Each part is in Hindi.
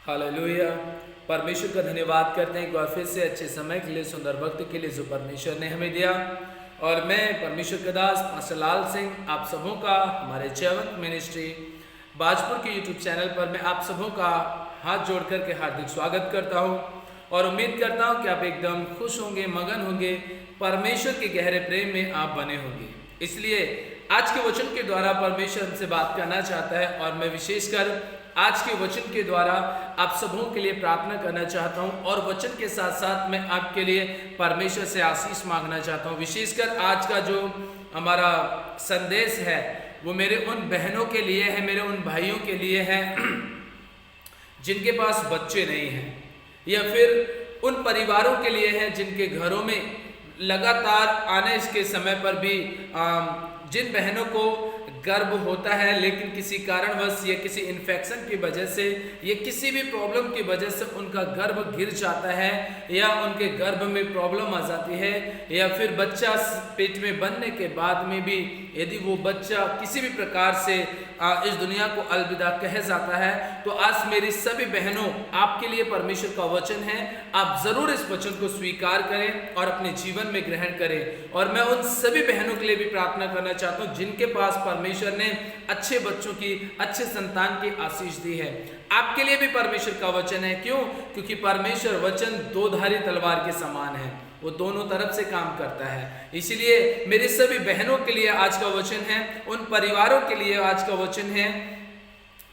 हालेलुया। परमेश्वर का धन्यवाद करते हैं एक बार फिर से अच्छे समय के लिए, सुंदर वक्त के लिए जो परमेश्वर ने हमें दिया। और मैं परमेश्वर का दास पास्टर लाल सिंह आप सबों का हमारे जयवंत मिनिस्ट्री बाजपुर के यूट्यूब चैनल पर मैं आप सबों का हाथ जोड़ करके हार्दिक स्वागत करता हूं और उम्मीद करता हूं कि आप एकदम खुश होंगे, मगन होंगे, परमेश्वर के गहरे प्रेम में आप बने होंगे। इसलिए आज के वचन के द्वारा परमेश्वर हमसे बात करना चाहता है और मैं विशेषकर आज के वचन के द्वारा आप सबों के लिए प्रार्थना करना चाहता हूं और वचन के साथ साथ मैं आपके लिए परमेश्वर से आशीष मांगना चाहता हूं। विशेषकर आज का जो हमारा संदेश है वो मेरे उन बहनों के लिए है, मेरे उन भाइयों के लिए है जिनके पास बच्चे नहीं हैं, या फिर उन परिवारों के लिए है जिनके घरों में लगातार आने के समय पर भी जिन बहनों को गर्भ होता है लेकिन किसी कारणवश या किसी इन्फेक्शन की वजह से या किसी भी प्रॉब्लम की वजह से उनका गर्भ गिर जाता है या उनके गर्भ में प्रॉब्लम आ जाती है, या फिर बच्चा पेट में बनने के बाद में भी यदि वो बच्चा किसी भी प्रकार से इस दुनिया को अलविदा कह जाता है, तो आज मेरी सभी बहनों आपके लिए परमेश्वर का वचन है। आप जरूर इस वचन को स्वीकार करें और अपने जीवन में ग्रहण करें। और मैं उन सभी बहनों के लिए भी प्रार्थना करना चाहता हूं जिनके पास परमेश्वर ने अच्छे बच्चों की, अच्छे संतान की आशीष दी है। आपके लिए भी परमेश्वर का वचन है। क्यों? क्योंकि परमेश्वर वचन दो धारी तलवार के समान है, वो दोनों तरफ से काम करता है। इसलिए मेरी सभी बहनों के लिए आज का वचन है, उन परिवारों के लिए आज का वचन है।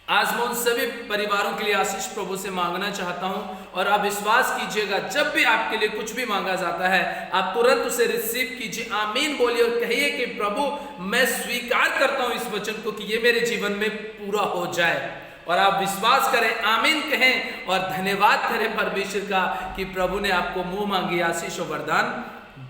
आज मैं उन सभी परिवारों के लिए आशीष प्रभु से मांगना चाहता हूं और आप विश्वास कीजिएगा, जब भी आपके लिए कुछ भी मांगा जाता है आप तुरंत उसे रिसीव कीजिए, आमीन बोलिए और कहिए कि प्रभु मैं स्वीकार करता हूं इस वचन को कि ये मेरे जीवन में पूरा हो जाए। और आप विश्वास करें, आमीन कहें और धन्यवाद करें परमेश्वर का कि प्रभु ने आपको मुंह मांगी आशीष और वरदान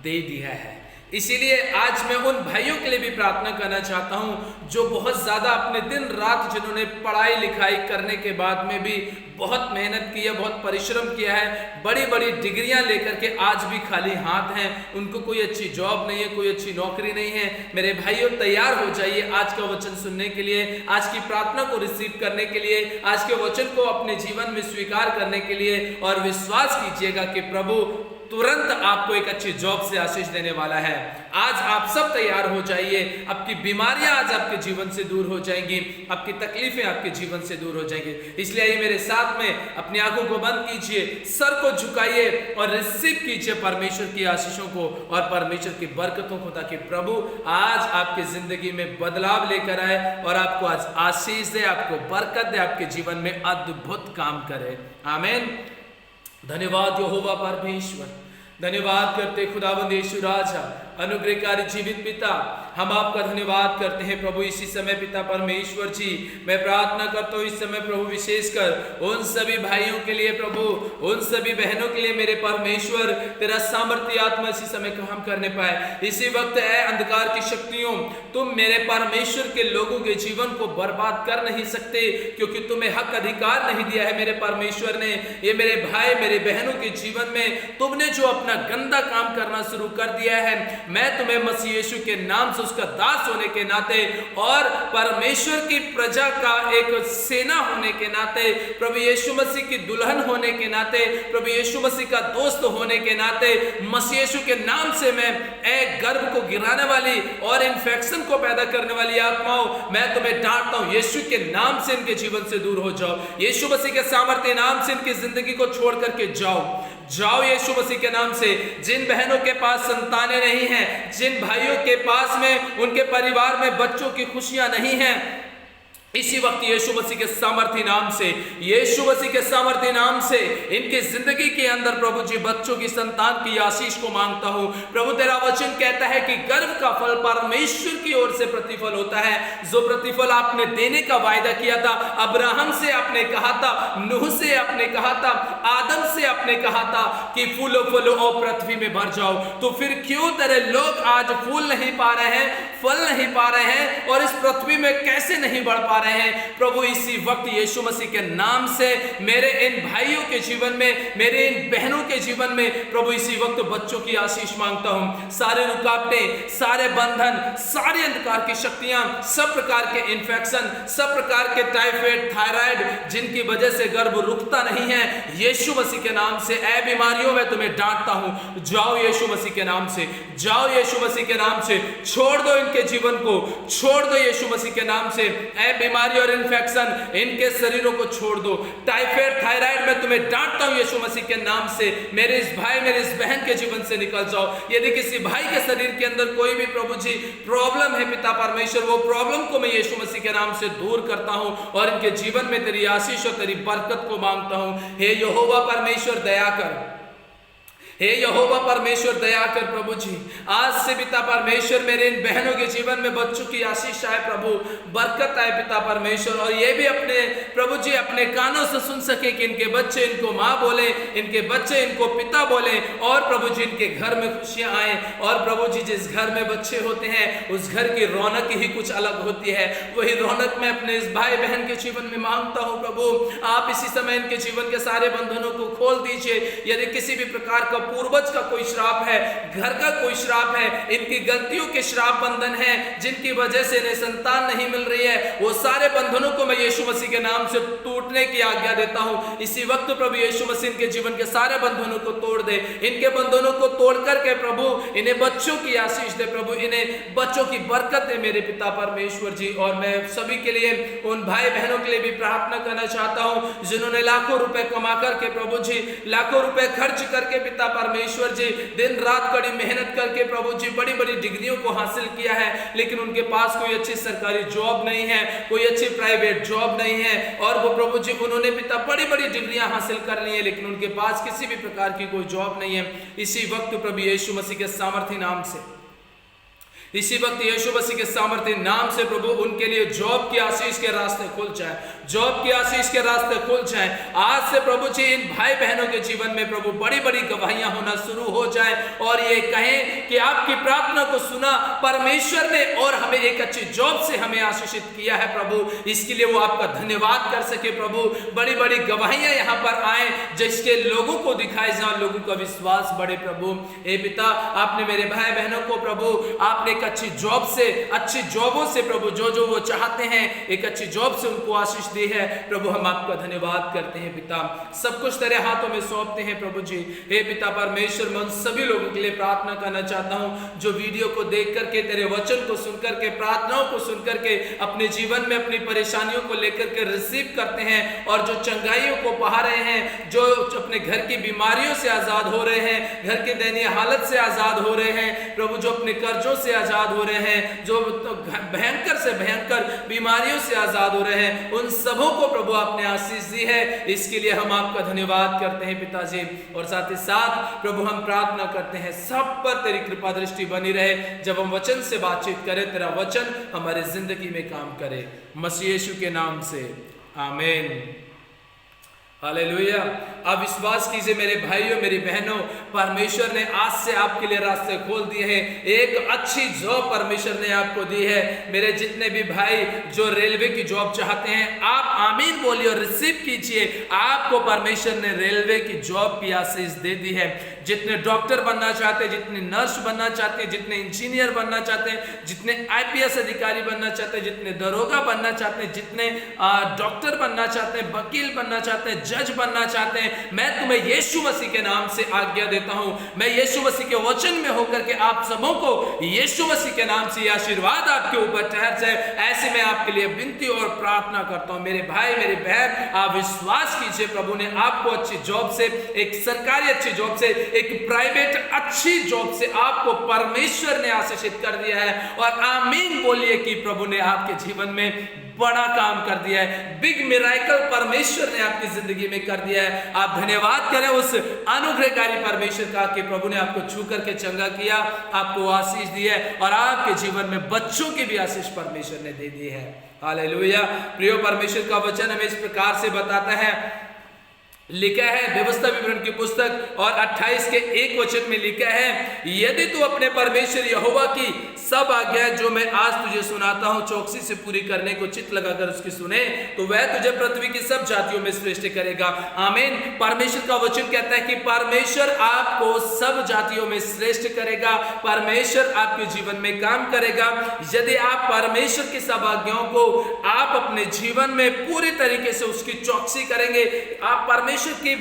दे दिया है। इसीलिए आज मैं उन भाइयों के लिए भी प्रार्थना करना चाहता हूं जो बहुत ज्यादा अपने दिन रात, जिन्होंने पढ़ाई लिखाई करने के बाद में भी बहुत मेहनत की है, बहुत परिश्रम किया है, बड़ी बड़ी डिग्रियां लेकर के आज भी खाली हाथ हैं, उनको कोई अच्छी जॉब नहीं है, कोई अच्छी नौकरी नहीं है। मेरे भाइयों तैयार हो जाइए आज का वचन सुनने के लिए, आज की प्रार्थना को रिसीव करने के लिए, आज के वचन को अपने जीवन में स्वीकार करने के लिए। और विश्वास कीजिएगा कि प्रभु तुरंत आपको एक अच्छी जॉब से आशीष देने वाला है। आज आप सब तैयार हो जाइए, आपकी बीमारियां आज आपके जीवन से दूर हो जाएंगी, आपकी तकलीफें आपके जीवन से दूर हो जाएंगी। इसलिए आइए मेरे साथ में अपनी आंखों को बंद कीजिए, सर को झुकाइए और रिसीव कीजिए परमेश्वर की आशीषों को और परमेश्वर की बरकतों को, ताकि प्रभु आज आपकी जिंदगी में बदलाव लेकर आए और आपको आज आशीष दे, आपको बरकत दे, आपके जीवन में अद्भुत काम करे। आमीन। धन्यवाद यहोवा परमेश्वर, धन्यवाद करते खुदावंद यीशु राजा, अनुग्रहकारी जीवित पिता, हम आपका धन्यवाद करते हैं प्रभु। इसी समय पिता परमेश्वर जी मैं प्रार्थना करता हूँ इस समय प्रभु विशेषकर उन सभी भाइयों के लिए, प्रभु उन सभी बहनों के लिए मेरे परमेश्वर तेरा सामर्थ्य आत्मा इसी समय काम करने पाए। इसी वक्त है अंधकार की शक्तियों, तुम मेरे परमेश्वर के लोगों के जीवन को बर्बाद कर नहीं सकते, क्योंकि तुम्हें हक अधिकार नहीं दिया है मेरे परमेश्वर ने। ये मेरे भाई मेरे बहनों के जीवन में तुमने जो अपना गंदा काम करना शुरू कर दिया है, मैं तुम्हें मसीह यीशु के नाम से उसका दास होने के नाते और परमेश्वर की प्रजा का एक सेना होने के नाते, प्रभु यीशु मसीह की दुल्हन होने के नाते, प्रभु यीशु मसीह का दोस्त होने के नाते, मसीह यीशु के नाम से मैं एक गर्भ को गिराने वाली और इन्फेक्शन को पैदा करने वाली आत्माओं, मैं तुम्हें डांटता हूं, यीशु के नाम से इनके जीवन से दूर हो जाओ। यीशु मसीह के सामर्थ्य नाम से इनकी जिंदगी को छोड़ करके जाओ यीशु मसीह के नाम से। जिन बहनों के पास संतानें नहीं हैं, जिन भाइयों के पास में उनके परिवार में बच्चों की खुशियां नहीं हैं, इसी वक्त यीशु मसीह के सामर्थ्य नाम से, यीशु मसीह के सामर्थ्य नाम से इनकी जिंदगी के अंदर प्रभु जी बच्चों की, संतान की आशीष को मांगता हूं। प्रभु तेरा वचन कहता है कि गर्भ का फल परमेश्वर की ओर से प्रतिफल होता है, जो प्रतिफल आपने देने का वायदा किया था। अब्राहम से आपने कहा था, नूह से आपने कहा था, आदम से आपने कहा था कि फूलो फूलो और पृथ्वी में भर जाओ। तो फिर क्यों तेरे लोग आज फूल नहीं पा रहे हैं, फल नहीं पा रहे हैं और इस पृथ्वी में कैसे नहीं बढ़ पा रहे हैं प्रभु इसी वक्त यीशु मसीह के नाम से मेरे इन भाइयों के जीवन में, मेरे इन बहनों के जीवन में प्रभु इसी वक्त बच्चों की आशीष मांगता हूं। सारे रुकावटें, सारे बंधन, सारी अंधकार की शक्तियां, सब प्रकार के इन्फेक्शन, सब प्रकार के टाइफाइड, थायराइड, जिनकी वजह से गर्भ रुकता नहीं है, यीशु मसीह के नाम से ऐ बीमारियों में तुम्हें डांटता हूं। जाओ यीशु मसीह के नाम से, जाओ यीशु मसीह के नाम से, छोड़ दो इनके जीवन को, छोड़ दो यीशु मसीह के नाम से। ऐ बीमारी और इन्फेक्शन, इनके शरीरों को छोड़ दो। टाइफाइड, थायराइड में तुम्हें डांटता हूं यीशु मसीह के नाम से। मेरे इस भाई, मेरे इस बहन के जीवन से निकल जाओ। यदि किसी भाई के शरीर के अंदर कोई भी प्रभु जी प्रॉब्लम है पिता परमेश्वर, वो प्रॉब्लम को मैं यीशु मसीह के नाम से दूर करता हूं और इनके जीवन में तेरी आशीष और तेरी बरकत को मांगता हूं। हे यहोवा परमेश्वर दया कर, हे यहोवा परमेश्वर दया कर प्रभु जी। आज से पिता परमेश्वर मेरे इन बहनों के जीवन में बच्चों की आशीष आए प्रभु, बरकत आए पिता परमेश्वर, और ये भी अपने प्रभु जी अपने कानों से सुन सके कि इनके बच्चे इनको माँ बोले, इनके बच्चे इनको पिता बोले, और प्रभु जी इनके घर में खुशियां आए। और प्रभु जी जिस घर में बच्चे होते हैं उस घर की रौनक ही कुछ अलग होती है। वही रौनक मैं अपने इस भाई बहन के जीवन में मांगता हूँ प्रभु। आप इसी समय इनके जीवन के सारे बंधनों को खोल दीजिए। यदि किसी भी प्रकार का पूर्वज का कोई श्राप है, घर का कोई श्राप है, इनकी गलतियों के श्राप बंधन है जिनकी वजह से इन्हें संतान नहीं मिल रही है, वो सारे बंधनों को मैं यीशु मसीह के नाम से टूटने की आज्ञा देता हूं। इसी वक्त प्रभु यीशु मसीह इनके जीवन के सारे बंधनों को तोड़ दे। इनके बंधनों को तोड़ करके प्रभु इन्हें बच्चों की आशीष दे, प्रभु इन्हें बच्चों की बरकत दे मेरे पिता परमेश्वर जी। और मैं सभी के लिए, उन भाई बहनों के लिए भी प्रार्थना करना चाहता हूं जिन्होंने लाखों रुपए कमा करके प्रभु जी, लाखों रुपए खर्च करके पिता परमेश्वर जी दिन रात कड़ी मेहनत करके प्रभु जी बड़ी बड़ी डिग्रियों को हासिल किया है, लेकिन उनके पास कोई अच्छी सरकारी जॉब नहीं है, कोई अच्छी प्राइवेट जॉब नहीं है। और वो प्रभु जी उन्होंने पिता बड़ी बड़ी डिग्रियां हासिल कर ली है, लेकिन उनके पास किसी भी प्रकार की कोई जॉब नहीं है। इसी वक्त प्रभु यीशु मसीह के सामर्थ्य नाम से, इसी वक्त यीशु मसीह के सामर्थ्य नाम से प्रभु उनके लिए जॉब की आशीष के रास्ते खुल जाए, जॉब की आशीष के रास्ते खुल जाए। आज से प्रभु जी इन भाई बहनों के जीवन में प्रभु बड़ी बड़ी गवाहियां होना शुरू हो जाए और ये कहें कि आपकी प्रार्थना को सुना परमेश्वर ने और हमें एक अच्छी जॉब से हमें आशीषित किया है प्रभु। इसके लिए वो आपका धन्यवाद कर सके प्रभु। बड़ी बड़ी गवाहियां यहाँ पर आए जिसके लोगों को दिखाए जाए, लोगों का विश्वास बढ़े प्रभु। हे पिता, आपने मेरे भाई बहनों को प्रभु आपने एक अच्छी जॉब से, अच्छी जॉबों से प्रभु जो वो चाहते हैं एक अच्छी जॉब से उनको आशीष दी है प्रभु। हम आपका धन्यवाद करते हैं पिता, सब कुछ तेरे हाथों में सौंपते हैं प्रभु जी। हे पिता परमेश्वर, मैं उन सभी लोगों के लिए प्रार्थना करना चाहता हूं जो वीडियो को देख करके, तेरे वचन को सुन करके, प्रार्थनाओं को सुन करके अपने जीवन में अपनी परेशानियों को लेकर के रिसीव करते हैं और जो चंगाइयों को पा रहे हैं, जो अपने घर की बीमारियों से आजाद हो रहे हैं, घर की दयनीय हालत से आजाद हो रहे हैं प्रभु, जो अपने कर्जों से आजाद हो रहे हैं, जो भयंकर से भयंकर बीमारियों से आजाद हो रहे हैं, उन सबों को प्रभु आपने आशीष दी है। इसके लिए हम आपका धन्यवाद करते हैं पिताजी। और साथ ही साथ प्रभु हम प्रार्थना करते हैं सब पर तेरी कृपा दृष्टि बनी रहे। जब हम वचन से बातचीत करें, तेरा वचन हमारे जिंदगी में काम करे, मसीह यीशु के नाम से आमीन, हालेलुया। आप विश्वास कीजिए मेरे भाइयों, मेरी बहनों, परमेश्वर ने आज से आपके लिए रास्ते खोल दिए हैं। एक अच्छी जॉब परमेश्वर ने आपको दी है। मेरे जितने भी भाई जो रेलवे की जॉब चाहते हैं, आप आमीन बोलिए और रिसीव कीजिए। आपको परमेश्वर ने रेलवे की जॉब की आशीष दे दी है। जितने डॉक्टर बनना चाहते हैं, जितने नर्स बनना चाहते हैं, जितने इंजीनियर बनना चाहते हैं, जितने IPS अधिकारी बनना चाहते हैं, जितने दरोगा बनना चाहते हैं, जितने डॉक्टर बनना चाहते हैं, वकील बनना चाहते हैं, जज बनना चाहते हैं, मैं तुम्हें यीशु मसीह के नाम से आज्ञा देता हूं। मैं यीशु मसीह के वचन में होकर के आप सबों को यीशु मसीह के नाम से आशीर्वाद आपके ऊपर ठहर जाए, ऐसे मैं आपके लिए विनती और प्रार्थना करता हूं। मेरे भाई, मेरे बहन, आप विश्वास कीजिए प्रभु ने आपको अच्छी जॉब से, एक सरकारी अच्छी जॉब से, एक प्राइवेट अच्छी जॉब से आपको परमेश्वर ने आशीषित कर दिया है। और आमीन बोलिए कि प्रभु ने आपके जीवन में बड़ा काम कर दिया है, बिग मिराकल परमेश्वर ने आपकी जिंदगी में कर दिया है। आप धन्यवाद करें उस अनुग्रहकारी परमेश्वर का कि प्रभु ने आपको छू करके चंगा किया, आपको आशीष दी है और आपके जीवन में बच्चों की भी आशीष परमेश्वर ने दे दी है। हालेलुया। प्रिय परमेश्वर का वचन हमें इस प्रकार से बताता है, लिखा है व्यवस्था विवरण की पुस्तक और 28 के 1 वचन में लिखा है, यदि तू अपने परमेश्वर यहोवा की सब आज्ञाएं जो मैं आज तुझे सुनाता हूं चौकसी से पूरी करने को चित्त लगाकर उसकी सुने, तो वह तुझे पृथ्वी की सब जातियों में श्रेष्ठ करेगा। आमीन। परमेश्वर का वचन कहता है कि परमेश्वर आपको सब जातियों में श्रेष्ठ करेगा। परमेश्वर आपके जीवन में काम करेगा यदि आप परमेश्वर की सब आज्ञाओं को आप अपने जीवन में पूरी तरीके से उसकी चौकसी करेंगे। आप परमेश्वर के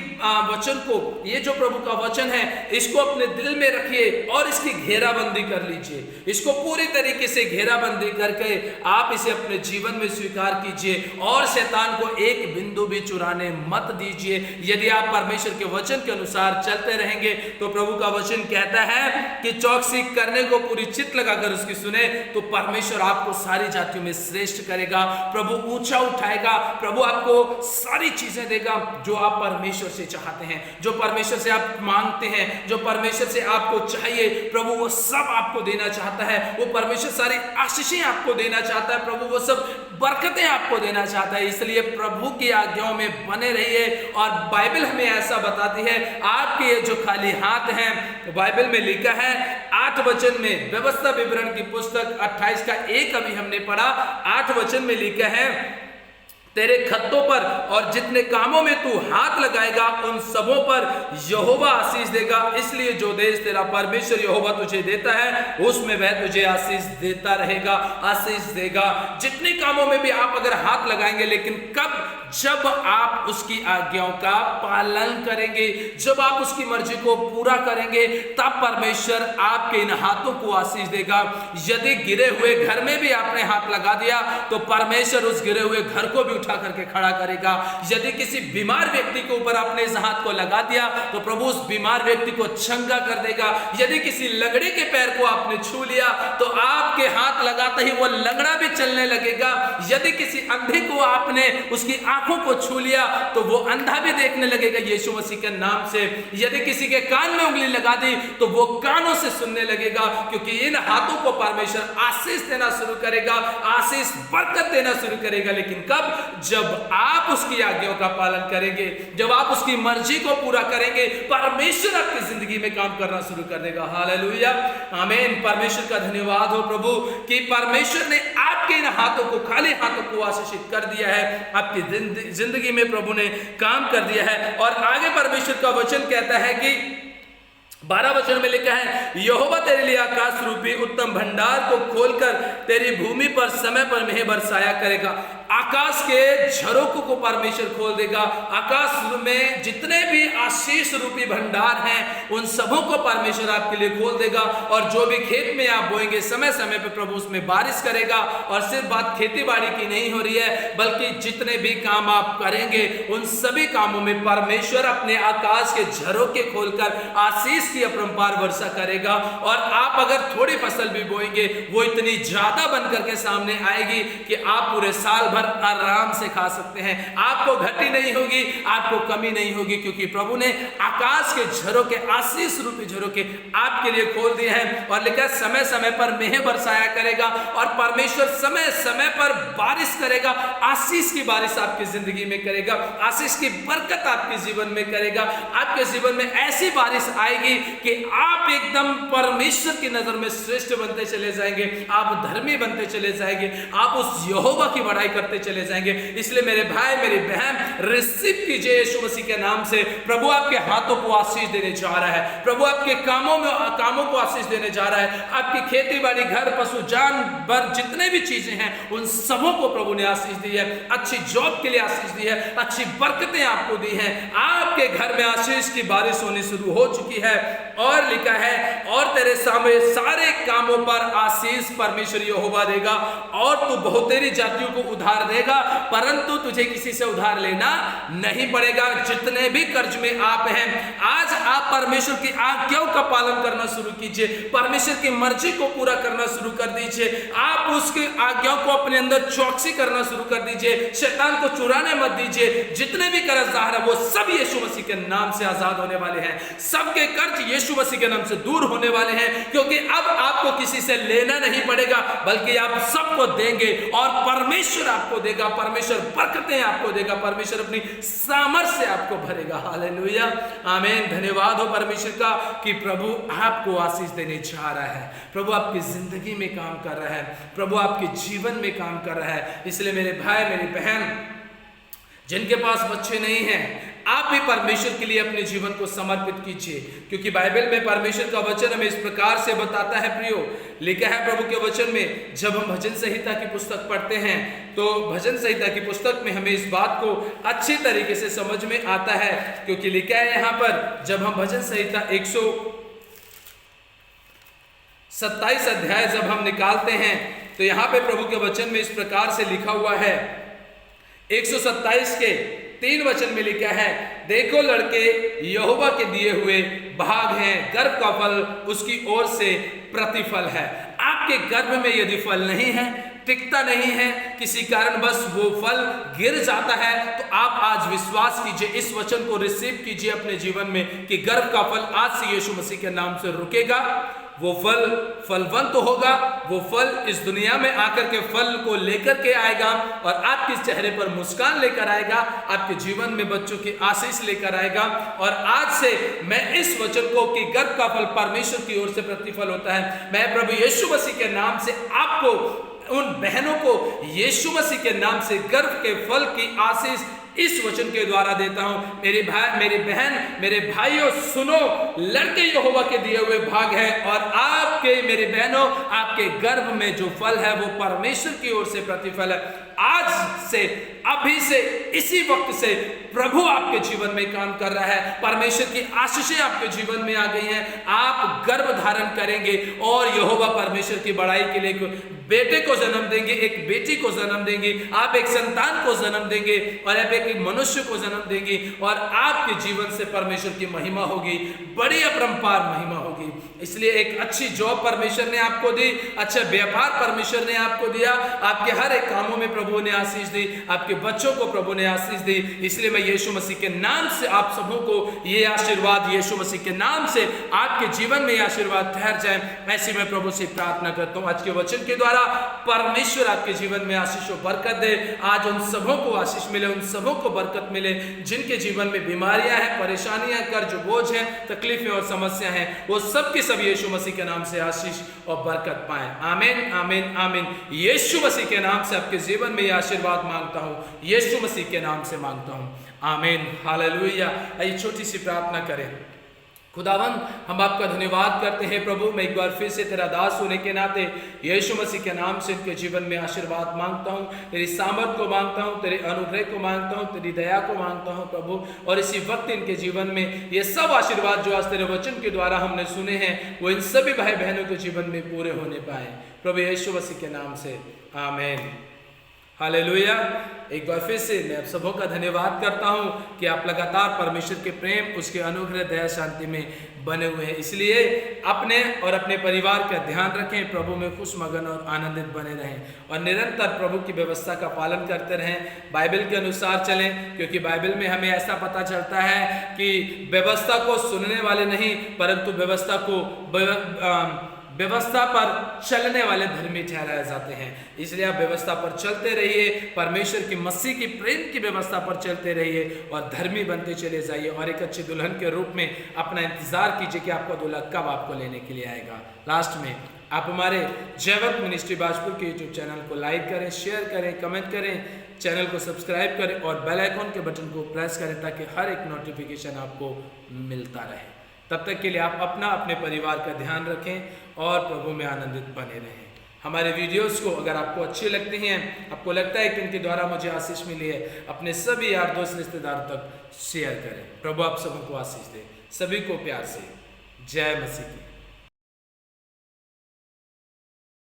वचन को, ये जो प्रभु का वचन है, इसको अपने दिल में रखिए और इसकी घेराबंदी कर लीजिए। इसको पूरी तरीके से घेराबंदी करके आप इसे अपने जीवन में स्वीकार कीजिए और शैतान को एक बिंदु भी चुराने मत दीजिए। यदि आप परमेश्वर के वचन के अनुसार चलते रहेंगे तो प्रभु का वचन कहता है कि चौकसी करने को पूरी चित्त लगाकर उसकी सुने, तो परमेश्वर आपको सारी जातियों में श्रेष्ठ करेगा। प्रभु ऊंचा उठाएगा। प्रभु आपको सारी चीजें देगा जो आप परमेश्वर से चाहते हैं, जो परमेश्वर से आप मांगते हैं, जो परमेश्वर से आपको चाहिए, प्रभु वो सब आपको देना चाहता है। वो परमेश्वर सारी आशीषें आपको देना चाहता है। प्रभु वो सब बरकतें आपको देना चाहता है। इसलिए प्रभु की आज्ञाओं में बने रहिए। और बाइबल हमें ऐसा बताती है, आपके ये जो खाली हाथ हैं, तो बाइबल में लिखा है 8 वचन में, व्यवस्था विवरण की पुस्तक 28 का 1 अभी हमने पढ़ा, 8 वचन में लिखा है, तेरे खत्तों पर और जितने कामों में तू हाथ लगाएगा उन सबों पर यहोवा आशीष देगा। इसलिए जो देश तेरा परमेश्वर यहोवा तुझे देता है उसमें वह तुझे आशीष देता रहेगा, आशीष देगा। जितने कामों में भी आप अगर हाथ लगाएंगे, लेकिन कब? जब आप उसकी आज्ञाओं का पालन करेंगे, जब आप उसकी मर्जी को पूरा करेंगे, तब परमेश्वर आपके इन हाथों को आशीष देगा। यदि गिरे हुए घर में भी आपने हाथ लगा दिया तो परमेश्वर उस गिरे हुए घर को भी उठा करके खड़ा करेगा। यदि किसी बीमार व्यक्ति के ऊपर आपने इस हाथ को लगा दिया तो प्रभु उस बीमार व्यक्ति को चंगा कर देगा। यदि किसी लंगड़े के पैर को आपने छू लिया तो आपके हाथ लगाते ही वो लंगड़ा भी चलने लगेगा। यदि किसी अंधे को आपने उसकी आंखों को छू लिया तो वो अंधा भी देखने लगेगा यीशु मसीह के नाम से। यदि किसी के कान में उंगली लगा दी तो वो कानों से सुनने लगेगा, क्योंकि इन हाथों को परमेश्वर आशीष देना शुरू करेगा, आशीष बरकत देना शुरू करेगा। लेकिन कब? जब आप उसकी आज्ञाओं का पालन करेंगे, जब आप उसकी मर्जी को पूरा करेंगे, परमेश्वर आपकी जिंदगी में काम करना शुरू कर देगा। हालेलुया, आमीन। परमेश्वर का धन्यवाद हो प्रभु कि परमेश्वर ने आपके इन हाथों को, खाली हाथों को आशीषित कर दिया है। आपकी जिंदगी में प्रभु ने काम कर दिया है। और आगे परमेश्वर का वचन कहता है कि 12 वचन में लिखा है, यहोवा तेरे लिए आकाश रूपी उत्तम भंडार को खोलकर तेरी भूमि पर समय पर मेह बरसाया करेगा। आकाश के झरोकों को परमेश्वर खोल देगा। आकाश में जितने भी आशीष रूपी भंडार हैं उन सबों को परमेश्वर आपके लिए खोल देगा। और जो भी खेत में आप बोएंगे, समय समय पर प्रभु उसमें बारिश करेगा। और सिर्फ बात खेती बाड़ी की नहीं हो रही है, बल्कि जितने भी काम आप करेंगे उन सभी कामों में परमेश्वर अपने आकाश के झरोके खोलकर आशीष की अपरंपार वर्षा करेगा। और आप अगर थोड़ी फसल भी बोएंगे वो इतनी ज्यादा बन करके सामने आएगी कि आप पूरे साल आराम से खा सकते हैं। आपको घटी नहीं होगी, आपको कमी नहीं होगी, क्योंकि प्रभु ने आकाश के झरोके, आशीष रूपी झरोके आपके लिए खोल दिए हैं। और लिखा समय समय पर मेह बरसाया करेगा। और परमेश्वर समय समय पर बारिश करेगा, आशीष की बारिश आपकी जिंदगी में करेगा, आशीष की बरकत आपके जीवन में करेगा। आपके जीवन में ऐसी बारिश आएगी कि आप एकदम परमेश्वर की नजर में श्रेष्ठ बनते चले जाएंगे, आप धर्मी बनते चले जाएंगे, आप उस यहोवा की बड़ाई करते चले जाएंगे। इसलिए मेरे भाई, मेरी बहन, रिसीव कीजिए यीशु मसीह के नाम से। प्रभु आपके हाथों को आशीष देने जा रहा है। प्रभु आपके कामों को आशीष देने जा रहा है। आपकी खेती बाड़ी, घर, पशु, जानवर, जितने भी चीजें हैं उन सबों को प्रभु ने आशीष दी है। अच्छी जॉब के लिए आशीष दी है, अच्छी बरकतें आपको दी हैं। आपके घर में आशीष की बारिश होनी शुरू हो चुकी है। और लिखा है, और तेरे सामने सारे कामों पर आशीष परमेश्वर यहोवा देगा और तू बहुतेरी जातियों को उधार देगा, परंतु तुझे किसी से उधार लेना नहीं पड़ेगा। जितने भी कर्ज में आप हैं, आज आप परमेश्वर की आज्ञाओं का पालन करना शुरू कीजिए, परमेश्वर की मर्जी को पूरा करना शुरू कर दीजिए। आप उसकी आज्ञाओं को अपने अंदर चौकसी करना शुरू कर दीजिए, शैतान को चुराने मत दीजिए। जितने भी कर्जदार हैं वो सब यीशु मसीह के नाम से आजाद होने वाले हैं। सबके कर्ज यीशु मसीह के नाम से दूर होने वाले हैं, क्योंकि अब आपको किसी से लेना नहीं पड़ेगा, बल्कि आप सबको देंगे और परमेश्वर आपको देगा, परमेश्वर बरकतें आपको देगा, परमेश्वर अपनी सामर्थ्य से आपको भरेगा। हालेलुया, आमीन। धन्यवाद हो परमेश्वर का कि प्रभु आपको आशीष देने जा रहा है, प्रभु आपकी जिंदगी में काम कर रहा है, प्रभु आपके जीवन में काम कर रहा है। इसलिए मेरे भाई मेरी बहन जिनके पास बच्चे नहीं हैं, आप भी परमेश्वर के लिए अपने जीवन को समर्पित कीजिए, क्योंकि बाइबल में परमेश्वर का वचन हमें इस प्रकार से बताता है प्रियो, लिखा है प्रभु के वचन में, जब हम भजन संहिता की पुस्तक पढ़ते हैं तो भजन संहिता की पुस्तक में हमें इस बात को अच्छी तरीके से समझ में आता है, क्योंकि लिखा है यहाँ पर, जब हम भजन संहिता 127 अध्याय जब हम निकालते हैं तो यहाँ पे प्रभु के वचन में इस प्रकार से लिखा हुआ है, 127 के 3 वचन में लिखा है, देखो लड़के यहोवा के दिए हुए भाग हैं, गर्भ का फल उसकी ओर से प्रतिफल है। आपके गर्भ में यदि फल नहीं है, टिकता नहीं है, किसी कारण बस वो फल गिर जाता है, तो आप आज विश्वास कीजिए, इस वचन को रिसीव कीजिए अपने जीवन में कि गर्भ का फल आज से यीशु मसीह के नाम से रुकेगा, वो फल फलवंत होगा, वो फल इस दुनिया में आकर के फल को लेकर के आएगा और आपके चेहरे पर मुस्कान लेकर आएगा, आपके जीवन में बच्चों की आशीष लेकर आएगा। और आज से मैं इस वचन को कि गर्भ का फल परमेश्वर की ओर से प्रतिफल होता है, मैं प्रभु यीशु मसीह के नाम से आपको, उन बहनों को यीशु मसीह के नाम से गर्भ के फल की आशीष इस वचन के द्वारा देता हूं। मेरे भाई मेरी बहन मेरे भाइयों सुनो, लड़के यहोवा के दिए हुए भाग है और आपके मेरे बहनों आपके गर्भ में जो फल है वो परमेश्वर की ओर से प्रतिफल है। आज से, अभी से, इसी वक्त से प्रभु आपके जीवन में काम कर रहा है, परमेश्वर की आशीषें आपके जीवन में आ गई हैं, आप गर्भ धारण करेंगे और यहोवा परमेश्वर की बड़ाई के लिए बेटे को जन्म देंगे, एक बेटी को जन्म देंगे, आप एक संतान को जन्म देंगे और आप एक मनुष्य को जन्म देंगे और आपके जीवन से परमेश्वर की महिमा होगी, बड़ी अपरंपार महिमा होगी। इसलिए एक अच्छी जॉब परमेश्वर ने आपको दी, अच्छा व्यापार परमेश्वर ने आपको दिया, आपके हर एक कामों में प्रभु ने आशीष दी, आपके बच्चों को प्रभु ने आशीष दी। इसलिए मैं यीशु मसीह के नाम से आप सबों को ये आशीर्वाद, यीशु मसीह के नाम से आपके जीवन में ये आशीर्वाद ठहर जाए, ऐसी मैं प्रभु से प्रार्थना करता हूँ। आज के वचन के द्वारा परमेश्वर आपके जीवन में आशीष और बरकत दे। आज उन सबों को आशीष मिले, उन सबों को बरकत मिले जिनके जीवन में बीमारियां हैं, परेशानियां, कर्ज बोझ हैं, तकलीफें और समस्या हैं, वो सब के सब यीशु मसीह के नाम से आशीष और बरकत पाएं। आमीन, आमीन, आमीन। यीशु मसीह के नाम से आपके जीवन में ये आशीर्वाद मांगता हूँ, यीशु मसीह के नाम से मांगता हूँ। आमीन, हालेलुया। आइए छोटी सी प्रार्थना करें। खुदावंद हम आपका धन्यवाद करते हैं प्रभु, मैं एक बार फिर से तेरा दास होने के नाते यीशु मसीह के नाम से इनके जीवन में आशीर्वाद मांगता हूँ, तेरी सामर्थ को मांगता हूँ, तेरे अनुग्रह को मांगता हूँ, तेरी दया को मांगता हूँ प्रभु। और इसी वक्त इनके जीवन में ये सब आशीर्वाद जो आज तेरे वचन के द्वारा हमने सुने हैं वो इन सभी भाई बहनों के जीवन में पूरे होने पाए प्रभु यीशु मसीह के नाम से। आमीन, हालेलुया। एक बार फिर से मैं आप सबों का धन्यवाद करता हूं कि आप लगातार परमेश्वर के प्रेम, उसके अनुग्रह, दया, शांति में बने हुए हैं। इसलिए अपने और अपने परिवार का ध्यान रखें, प्रभु में खुश मगन और आनंदित बने रहें और निरंतर प्रभु की व्यवस्था का पालन करते रहें, बाइबल के अनुसार चलें, क्योंकि बाइबल में हमें ऐसा पता चलता है कि व्यवस्था को सुनने वाले नहीं परंतु व्यवस्था पर चलने वाले धर्मी ठहराए जाते हैं। इसलिए आप व्यवस्था पर चलते रहिए, परमेश्वर की मसीह की प्रेम की व्यवस्था पर चलते रहिए और धर्मी बनते चले जाइए और एक अच्छी दुल्हन के रूप में अपना इंतजार कीजिए कि आपका दूल्हा कब आपको लेने के लिए आएगा। लास्ट में आप हमारे जयवंत मिनिस्ट्री बाजपुर के यूट्यूब चैनल को लाइक करें, शेयर करें, कमेंट करें, चैनल को सब्सक्राइब करें और बेल आइकन के बटन को प्रेस करें ताकि हर एक नोटिफिकेशन आपको मिलता रहे। तब तक के लिए आप अपने परिवार का ध्यान रखें और प्रभु में आनंदित बने रहें। हमारे वीडियोस को अगर आपको अच्छे लगते हैं, आपको लगता है कि इनके द्वारा मुझे आशीष मिली है, अपने सभी यार दोस्त रिश्तेदारों तक शेयर करें। प्रभु आप सबों को आशीष दे। सभी को प्यार से जय मसीह की।